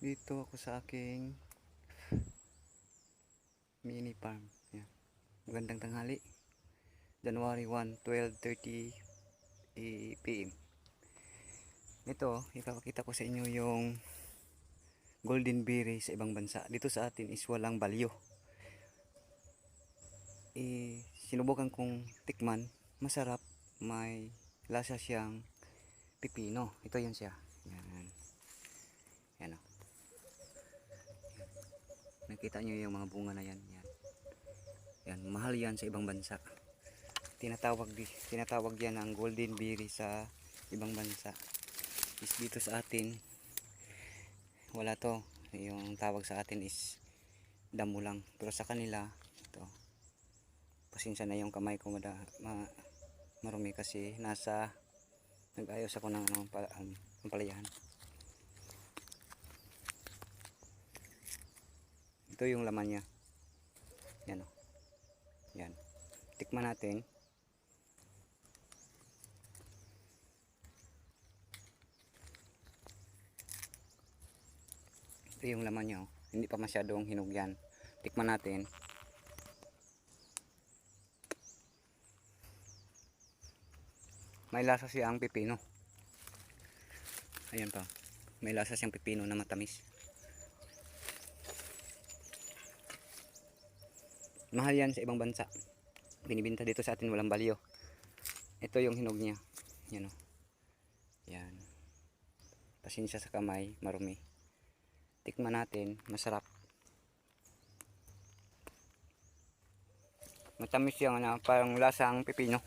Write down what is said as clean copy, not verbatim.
Dito ako sa aking mini farm. Yan. Magandang tanghali. January 1, 12:30 PM. Ito, ipapakita ko sa inyo yung golden berry sa ibang bansa. Dito sa atin is walang balyo. Sinubukan kong tikman. Masarap. May lasa siyang pipino. Ito yun siya. Yan. Yan o. Nakita nyo yung mga bunga na yan. Yan. Yan. Mahal yan sa ibang bansa. Tinatawag yan ang golden berry sa ibang bansa. Is dito sa atin wala to. Yung tawag sa atin is damo lang. Pero sa kanila ito. Pasensya na yung kamay ko marumi kasi nag-ayos ako ng palayahan. Ito yung laman niya. Yan o. Yan. Tikman natin. Ito yung laman niya. Hindi pa masyadong hinog yan. Tikman natin. May lasa siyang pipino. Ayan pa. May lasa siyang pipino na matamis. Mahal yan sa ibang bansa. Binibinta dito sa atin walang balyo. Ito yung hinog niya. Yan o. Yan. Pasensya sa kamay, marumi. Tikman natin, masarap. Matamis yung parang lasang pipino.